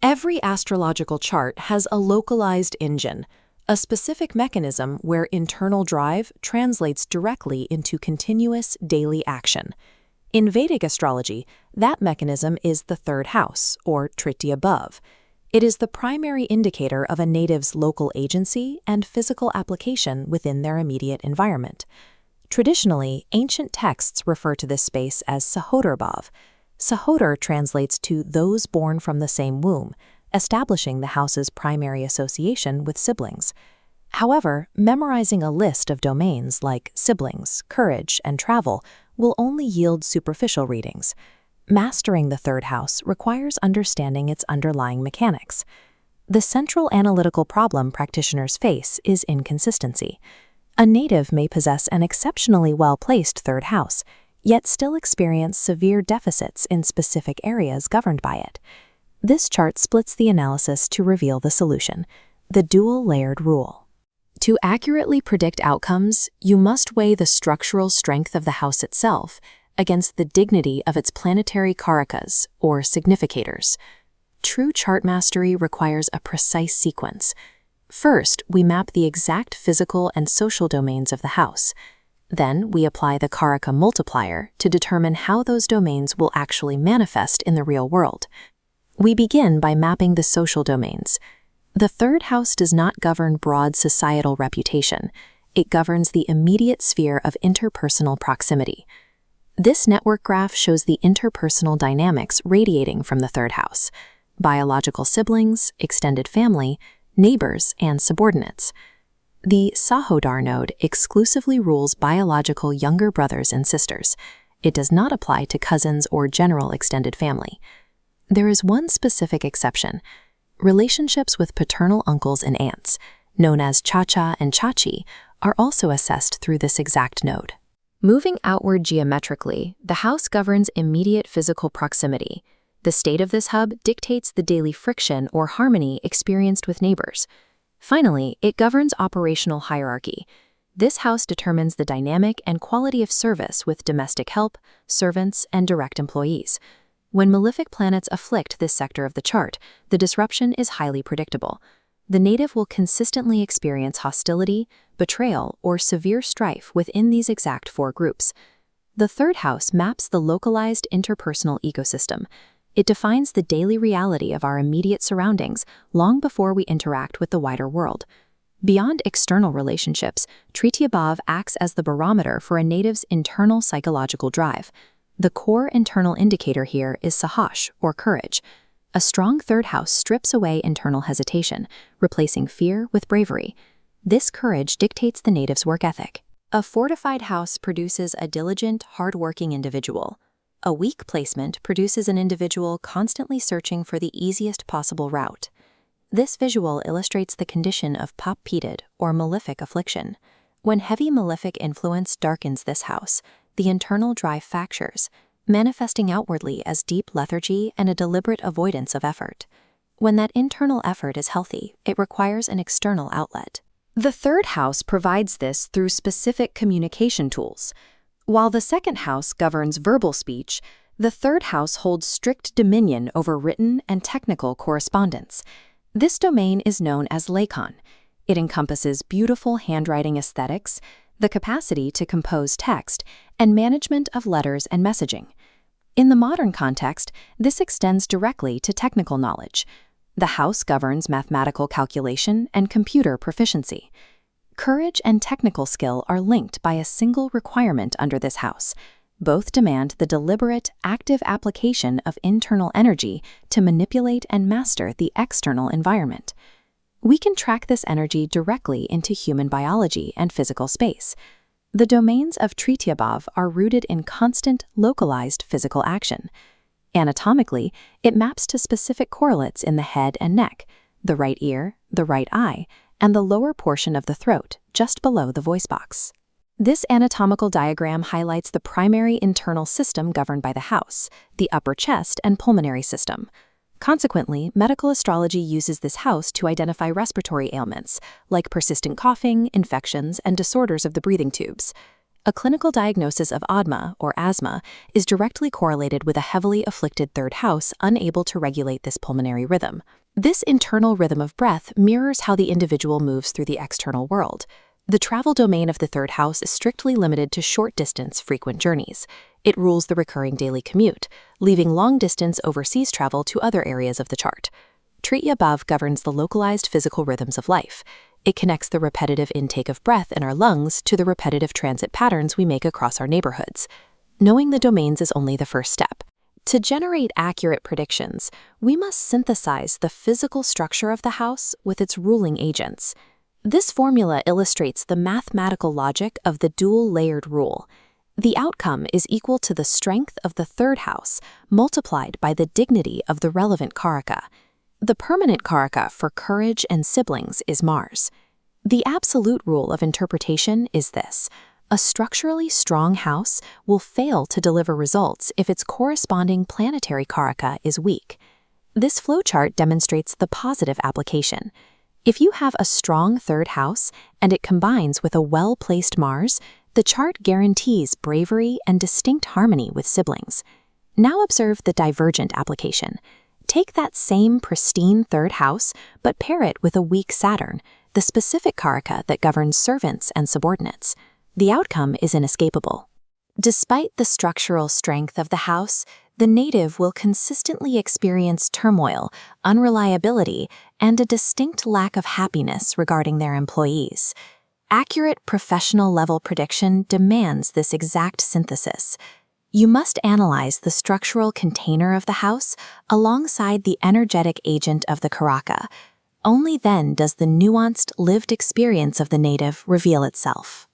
Every astrological chart has a localized engine, a specific mechanism where internal drive translates directly into continuous daily action. In Vedic astrology, that mechanism is the third house, or Tritya Bhav. It is the primary indicator of a native's local agency and physical application within their immediate environment. Traditionally, ancient texts refer to this space as Sahas Bhava. Sahas translates to those born from the same womb, establishing the house's primary association with siblings. However, memorizing a list of domains like siblings, courage, and travel will only yield superficial readings. Mastering the third house requires understanding its underlying mechanics. The central analytical problem practitioners face is inconsistency. A native may possess an exceptionally well-placed third house, yet still experience severe deficits in specific areas governed by it. This chart splits the analysis to reveal the solution: the dual-layered rule. To accurately predict outcomes, you must weigh the structural strength of the house itself against the dignity of its planetary karakas, or significators. True chart mastery requires a precise sequence. First, we map the exact physical and social domains of the house. Then, we apply the karaka multiplier to determine how those domains will actually manifest in the real world. We begin by mapping the social domains. The third house does not govern broad societal reputation. It governs the immediate sphere of interpersonal proximity. This network graph shows the interpersonal dynamics radiating from the third house: biological siblings, extended family, neighbors, and subordinates. The Sahodar node exclusively rules biological younger brothers and sisters. It does not apply to cousins or general extended family. There is one specific exception: relationships with paternal uncles and aunts, known as Chacha and Chachi, are also assessed through this exact node. Moving outward geometrically, the house governs immediate physical proximity. The state of this hub dictates the daily friction or harmony experienced with neighbors. Finally, it governs operational hierarchy. This house determines the dynamic and quality of service with domestic help, servants, and direct employees. When malefic planets afflict this sector of the chart, the disruption is highly predictable. The native will consistently experience hostility, betrayal, or severe strife within these exact four groups. The third house maps the localized interpersonal ecosystem. It defines the daily reality of our immediate surroundings long before we interact with the wider world. Beyond external relationships, Tritya Bhav acts as the barometer for a native's internal psychological drive. The core internal indicator here is Sahas, or courage. A strong third house strips away internal hesitation, replacing fear with bravery. This courage dictates the native's work ethic. A fortified house produces a diligent, hardworking individual. A weak placement produces an individual constantly searching for the easiest possible route. This visual illustrates the condition of pop-peated, or malefic affliction. When heavy malefic influence darkens this house, the internal drive fractures, manifesting outwardly as deep lethargy and a deliberate avoidance of effort. When that internal effort is healthy, it requires an external outlet. The third house provides this through specific communication tools. While the second house governs verbal speech, the third house holds strict dominion over written and technical correspondence. This domain is known as Lakon. It encompasses beautiful handwriting aesthetics, the capacity to compose text, and management of letters and messaging. In the modern context, this extends directly to technical knowledge. The house governs mathematical calculation and computer proficiency. Courage and technical skill are linked by a single requirement under this house. Both demand the deliberate, active application of internal energy to manipulate and master the external environment. We can track this energy directly into human biology and physical space. The domains of Tritya Bhav are rooted in constant, localized physical action. Anatomically, it maps to specific correlates in the head and neck, the right ear, the right eye, and the lower portion of the throat, just below the voice box. This anatomical diagram highlights the primary internal system governed by the house, the upper chest and pulmonary system. Consequently, medical astrology uses this house to identify respiratory ailments, like persistent coughing, infections, and disorders of the breathing tubes. A clinical diagnosis of ADMA, or asthma, is directly correlated with a heavily afflicted third house unable to regulate this pulmonary rhythm. This internal rhythm of breath mirrors how the individual moves through the external world. The travel domain of the third house is strictly limited to short-distance, frequent journeys. It rules the recurring daily commute, leaving long-distance overseas travel to other areas of the chart. Treaty above governs the localized physical rhythms of life. It connects the repetitive intake of breath in our lungs to the repetitive transit patterns we make across our neighborhoods. Knowing the domains is only the first step. To generate accurate predictions, we must synthesize the physical structure of the house with its ruling agents. This formula illustrates the mathematical logic of the dual-layered rule. The outcome is equal to the strength of the third house multiplied by the dignity of the relevant karaka. The permanent karaka for courage and siblings is Mars. The absolute rule of interpretation is this: a structurally strong house will fail to deliver results if its corresponding planetary karaka is weak. This flowchart demonstrates the positive application. If you have a strong third house and it combines with a well-placed Mars, the chart guarantees bravery and distinct harmony with siblings. Now observe the divergent application. Take that same pristine third house, but pair it with a weak Saturn, the specific karaka that governs servants and subordinates. The outcome is inescapable. Despite the structural strength of the house, the native will consistently experience turmoil, unreliability, and a distinct lack of happiness regarding their employees. Accurate professional-level prediction demands this exact synthesis. You must analyze the structural container of the house alongside the energetic agent of the karaka. Only then does the nuanced, lived experience of the native reveal itself.